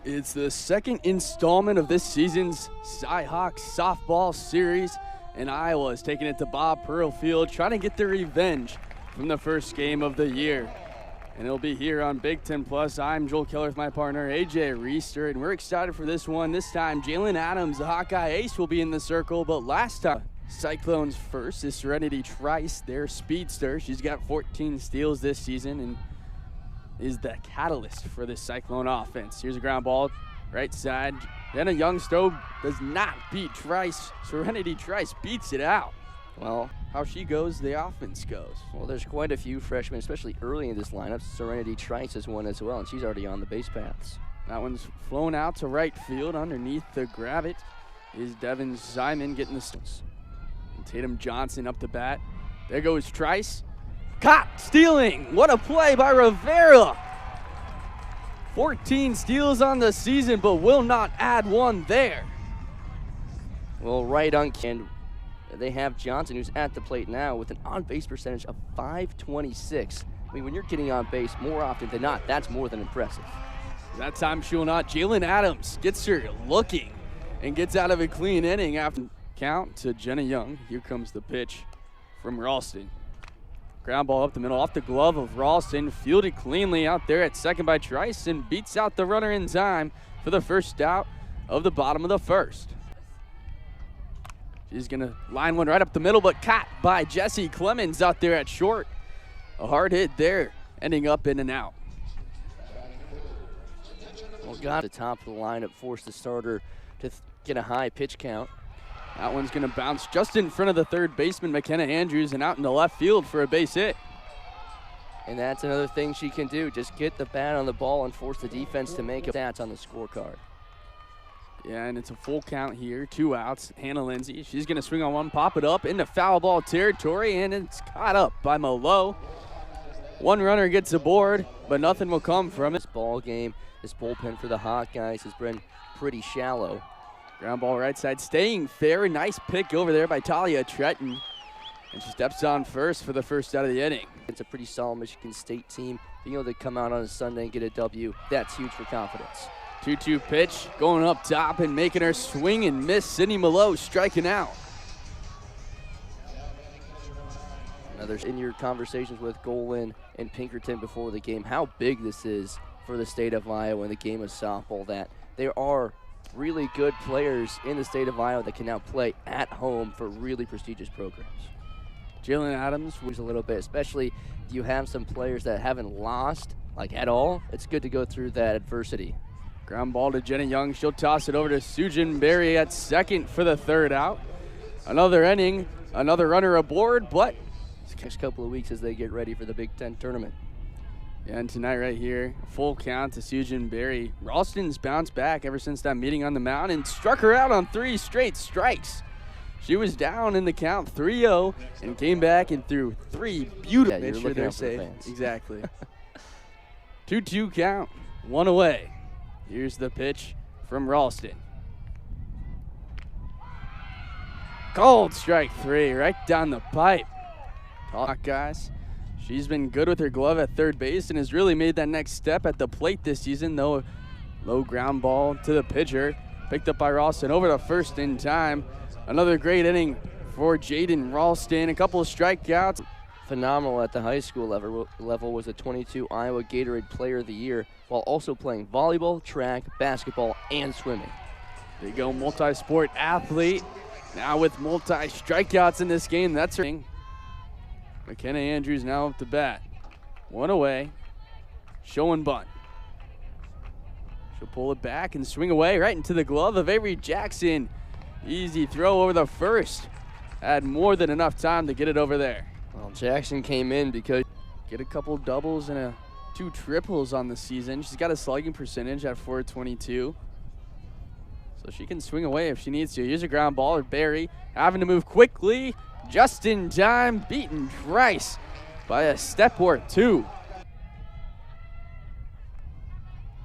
It's the second installment of this season's Cy-Hawk softball series, and Iowa is taking it to Bob Pearl Field, trying to get their revenge from the first game of the year. And it'll be here on Big Ten Plus. I'm Joel Keller with my partner, AJ Reister, and we're excited for this one. This time, Jalen Adams, the Hawkeye ace, will be in the circle, but last time, Cyclones first is Serenity Trice, their speedster. She's got 14 steals this season and is the catalyst for this Cyclone offense. Here's a ground ball, right side. Jenna Youngstow does not beat Trice. Serenity Trice beats it out. Well, how she goes, the offense goes. Well, there's quite a few freshmen, especially early in this lineup. Serenity Trice is one as well, and she's already on the base paths. That one's flown out to right field. Underneath the grab it is Devin Simon getting the stones. And Tatum Johnson up to bat. There goes Trice. Caught stealing. What a play by Rivera. 14 steals on the season, but will not add one there. Well, right on, and they have Johnson, who's at the plate now with an on-base percentage of .526. I mean, when you're getting on base more often than not, that's more than impressive. That time she will not. Jalen Adams gets her looking and gets out of a clean inning after count to Jenna Young. Here comes the pitch from Ralston. Ground ball up the middle, off the glove of Ralston, fielded cleanly out there at second by Trice and beats out the runner in time for the first out of the bottom of the first. She's gonna line one right up the middle, but caught by Jesse Clemens out there at short. A hard hit there, ending up in and out. Well, got the top of the lineup, forced the starter to get a high pitch count. That one's going to bounce just in front of the third baseman, McKenna Andrews, and out in the left field for a base hit. And that's another thing she can do, just get the bat on the ball and force the defense to make stats on the scorecard. Yeah, and it's a full count here, 2 outs. Hannah Lindsay, she's going to swing on one, pop it up into foul ball territory, and it's caught up by Malo. One runner gets aboard, but nothing will come from it. This ball game, this bullpen for the Hawkeyes has been pretty shallow. Ground ball right side, staying fair. Nice pick over there by Talia Tretton. And she steps on first for the first out of the inning. It's a pretty solid Michigan State team. Being able to come out on a Sunday and get a W, that's huge for confidence. 2-2 pitch, going up top and making her swing and miss. Sydney Malo striking out. Another in your conversations with Golan and Pinkerton before the game, how big this is for the state of Iowa in the game of softball, that there are really good players in the state of Iowa that can now play at home for really prestigious programs. Jalen Adams was a little bit, especially if you have some players that haven't lost like at all. It's good to go through that adversity. Ground ball to Jenna Young. She'll toss it over to Sujin Berry at second for the third out. Another inning, another runner aboard, but next couple of weeks as they get ready for the Big Ten tournament. Yeah, and tonight right here, full count to Sujin Berry. Ralston's bounced back ever since that meeting on the mound and struck her out on 3 straight strikes. She was down in the count 3-0 and came back and threw 3 beautiful. Yeah, Make sure they're safe. The exactly. 2-2 count, 1 away. Here's the pitch from Ralston. Called strike 3 right down the pipe. Talk, guys. She's been good with her glove at third base and has really made that next step at the plate this season, though. Low ground ball to the pitcher. Picked up by Ralston over to first in time. Another great inning for Jaden Ralston. A couple of strikeouts. Phenomenal at the high school level was the 22 Iowa Gatorade Player of the Year, while also playing volleyball, track, basketball, and swimming. There you go, multi-sport athlete. Now with multi-strikeouts in this game, that's her. McKenna Andrews now up to bat. 1 away. Show and bunt. She'll pull it back and swing away right into the glove of Avery Jackson. Easy throw over the first. Had more than enough time to get it over there. Well, Jackson came in because get a couple doubles and 2 triples on the season. She's got a slugging percentage at .422. So she can swing away if she needs to. Here's a ground ball. Berry having to move quickly. Just in time, beaten Trice by a step or 2.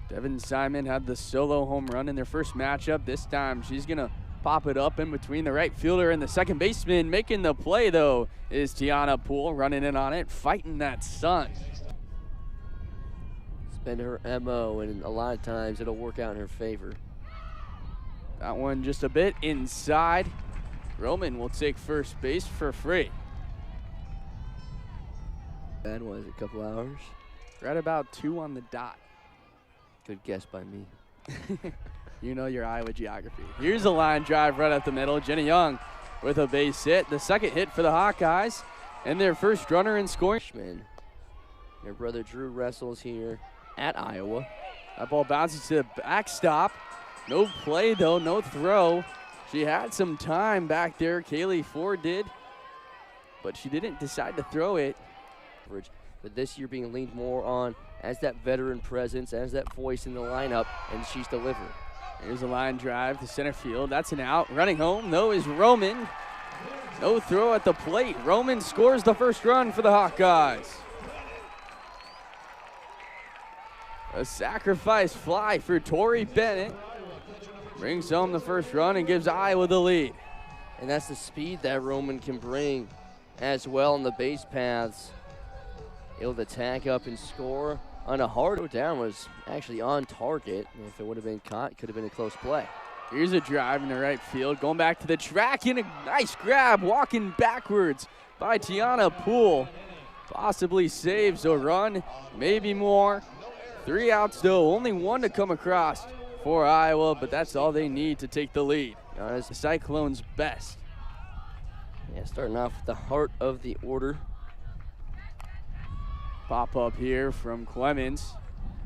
Devin Simon had the solo home run in their first matchup. This time she's going to pop it up in between the right fielder and the second baseman. Making the play, though, is Tiana Poole running in on it, fighting that sun. been her MO, and a lot of times it'll work out in her favor. That one just a bit inside. Roman will take first base for free. That was a couple hours. Right about 2 on the dot. Good guess by me. You know your Iowa geography. Here's a line drive right up the middle. Jenny Young with a base hit. The second hit for the Hawkeyes. And their first runner in scoring. Their brother Drew wrestles here at Iowa. That ball bounces to the backstop. No play though, no throw. She had some time back there, Kaylee Ford did, but she didn't decide to throw it. But this year being leaned more on as that veteran presence, as that voice in the lineup, and she's delivered. Here's a line drive to center field. That's an out. Running home, though, is Roman. No throw at the plate. Roman scores the first run for the Hawkeyes. A sacrifice fly for Tori Bennett. Brings home the first run and gives Iowa the lead. And that's the speed that Roman can bring as well in the base paths. Able to tag up and score on a hard down, was actually on target. If it would have been caught, it could have been a close play. Here's a drive in the right field, going back to the track, and a nice grab, walking backwards by Tiana Poole. Possibly saves a run, maybe more. 3 outs though, only 1 to come across for Iowa, but that's all they need to take the lead. The Cyclones' best. Yeah, starting off with the heart of the order. Pop up here from Clemens.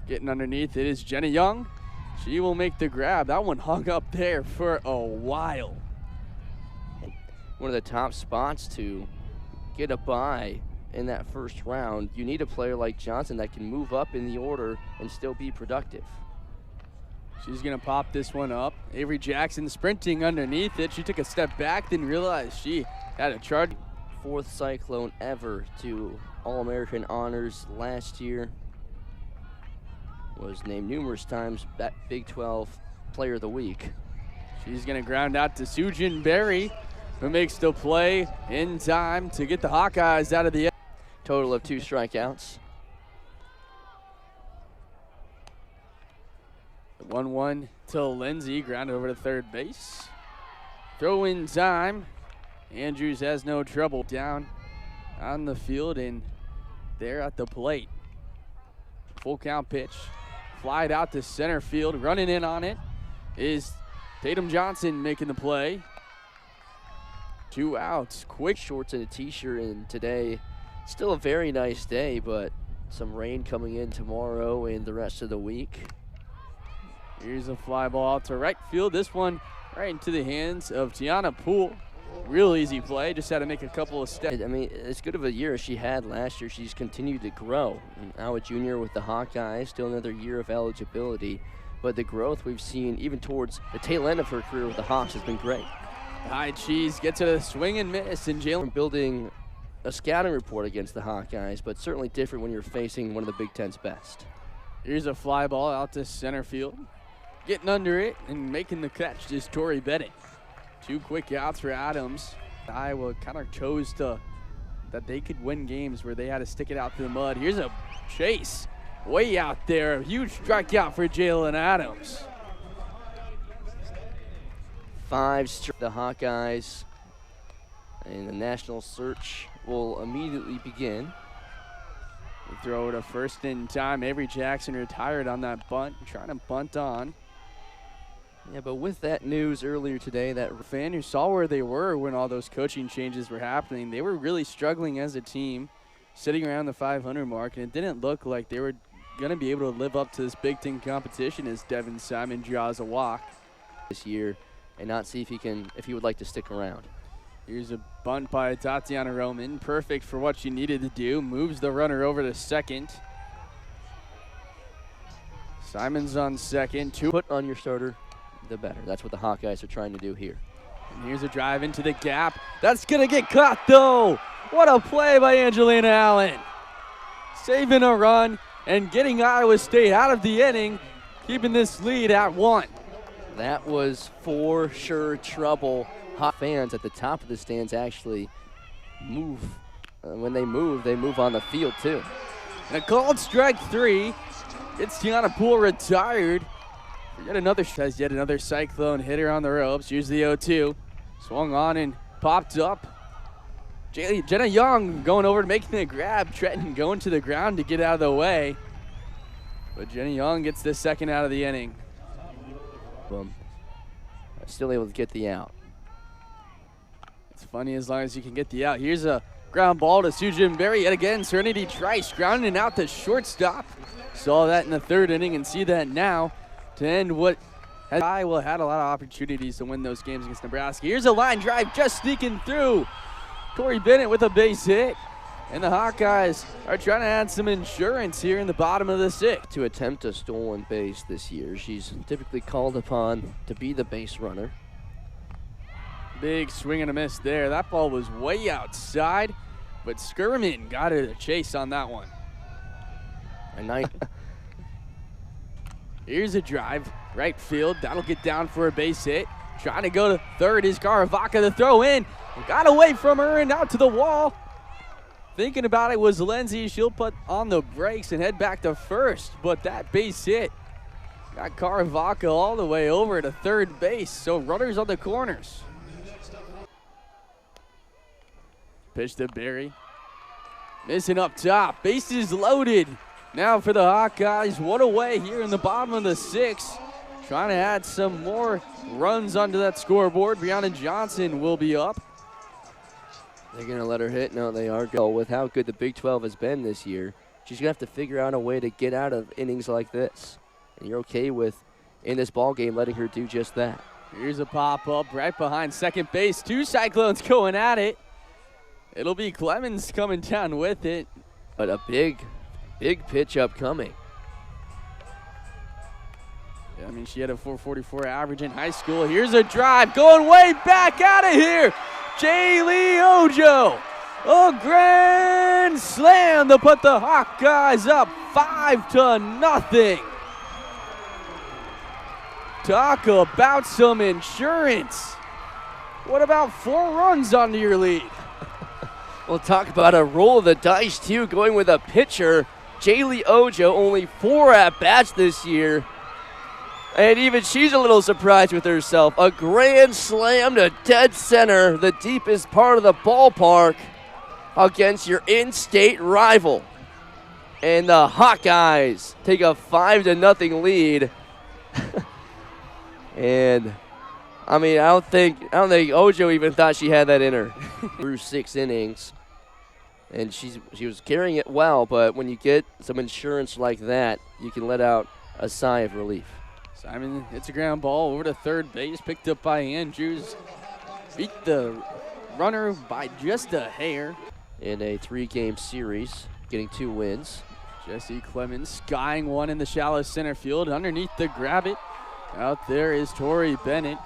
Getting underneath it is Jenny Young. She will make the grab. That one hung up there for a while. One of the top spots to get a bye in that first round. You need a player like Johnson that can move up in the order and still be productive. She's gonna pop this one up. Avery Jackson sprinting underneath it. She took a step back, didn't realize she had a charge. 4th Cyclone ever to All-American honors last year. Was named numerous times Big 12 Player of the Week. She's gonna ground out to Sujin Berry, who makes the play in time to get the Hawkeyes out of the end. Total of 2 strikeouts. 1-1 to Lindsay, grounded over to third base. Throw in time. Andrews has no trouble down on the field and there at the plate. Full count pitch. Flied out to center field. Running in on it is Tatum Johnson making the play. 2 outs. Quick. Shorts and a t-shirt, and today still a very nice day, but some rain coming in tomorrow and the rest of the week. Here's a fly ball out to right field. This one right into the hands of Tiana Poole. Real easy play, just had to make a couple of steps. I mean, as good of a year as she had last year, she's continued to grow. And now a junior with the Hawkeyes, still another year of eligibility. But the growth we've seen, even towards the tail end of her career with the Hawks, has been great. High cheese gets a swing and miss, and Jalen building a scouting report against the Hawkeyes, but certainly different when you're facing one of the Big Ten's best. Here's a fly ball out to center field. Getting under it and making the catch is Tori Bennett. 2 quick outs for Adams. Iowa kind of chose that they could win games where they had to stick it out through the mud. Here's a chase way out there. A huge strikeout for Jalen Adams. 5 straight. The Hawkeyes and the national search will immediately begin. We throw it a first in time. Avery Jackson retired on that bunt, trying to bunt on. Yeah, but with that news earlier today, that fan who saw where they were when all those coaching changes were happening, they were really struggling as a team, sitting around the 500 mark, and it didn't look like they were going to be able to live up to this Big Ten competition as Devin Simon draws a walk this year, and not see if he would like to stick around. Here's a bunt by Tatiana Roman, perfect for what she needed to do. Moves the runner over to second. Simon's on second. Put on your starter, the better. That's what the Hawkeyes are trying to do here. And here's a drive into the gap. That's going to get caught, though. What a play by Angelina Allen. Saving a run and getting Iowa State out of the inning, keeping this lead at 1. That was for sure trouble. Hot fans at the top of the stands actually move. When they move on the field, too. And a called strike 3. Gets Tiana Poole retired. Yet another Cyclone hitter on the ropes. Here's the 0-2. Swung on and popped up. Jenna Young going over to making the grab. Trenton going to the ground to get out of the way. But Jenna Young gets the second out of the inning. Boom. Still able to get the out. It's funny as long as you can get the out. Here's a ground ball to Sujin Berry. Yet again, Serenity Trice grounding out the shortstop. Saw that in the third inning and see that now to end what Iowa had a lot of opportunities to win those games against Nebraska. Here's a line drive just sneaking through. Tori Bennett with a base hit. And the Hawkeyes are trying to add some insurance here in the bottom of the sixth. To attempt a stolen base this year, she's typically called upon to be the base runner. Big swing and a miss there. That ball was way outside, but Skirman got it a chase on that one. Here's a drive, right field. That'll get down for a base hit. Trying to go to third is Caravaca. The throw in. Got away from her and out to the wall. Thinking about it was Lindsay. She'll put on the brakes and head back to first, but that base hit got Caravaca all the way over to third base. So runners on the corners. Pitch to Berry. Missing up top. Bases loaded. Now for the Hawkeyes, one away here in the bottom of the sixth. Trying to add some more runs onto that scoreboard. Brianna Johnson will be up. They're going to let her hit? No, they are. With how good the Big 12 has been this year, she's going to have to figure out a way to get out of innings like this. And you're okay with, in this ball game, letting her do just that. Here's a pop-up right behind second base. Two Cyclones going at it. It'll be Clemens coming down with it. But a big pitch upcoming. Yeah, I mean, she had a 444 average in high school. Here's a drive going way back out of here. Jaylee Ojo, a grand slam to put the Hawkeyes up 5-0. Talk about some insurance. What about 4 runs onto your lead? We'll talk about a roll of the dice, too, going with a pitcher. Jaylee Ojo, only 4 at-bats this year. And even she's a little surprised with herself. A grand slam to dead center, the deepest part of the ballpark, against your in-state rival. And the Hawkeyes take a 5-0 lead. And I mean, I don't think Ojo even thought she had that in her. Through 6 innings, and she was carrying it well. But when you get some insurance like that, you can let out a sigh of relief. Simon hits a ground ball over to third base, picked up by Andrews. Beat the runner by just a hair. In a 3-game series, getting 2 wins. Jesse Clemens skying one in the shallow center field. Underneath the grab it. Out there is Tori Bennett.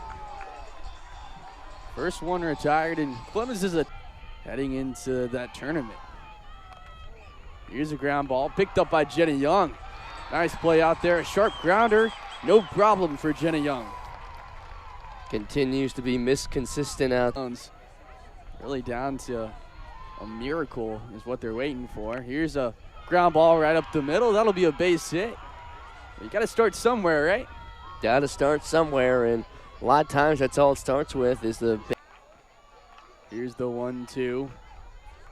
First one retired, and Clemens is heading into that tournament. Here's a ground ball picked up by Jenna Young. Nice play out there, a sharp grounder. No problem for Jenna Young. Continues to be consistent out. Really down to a miracle is what they're waiting for. Here's a ground ball right up the middle. That'll be a base hit. You got to start somewhere, right? Got to start somewhere, and a lot of times that's all it starts with is the. Here's the 1-2.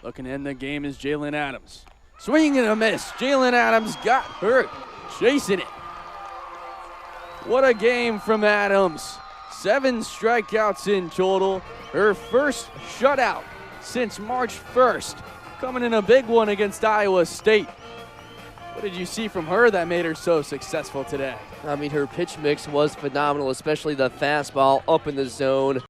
Looking to end the game is Jalen Adams. Swinging and a miss. Jalen Adams got hurt. Chasing it. What a game from Adams. 7 strikeouts in total. Her first shutout since March 1st. Coming in a big one against Iowa State. What did you see from her that made her so successful today? I mean, her pitch mix was phenomenal, especially the fastball up in the zone.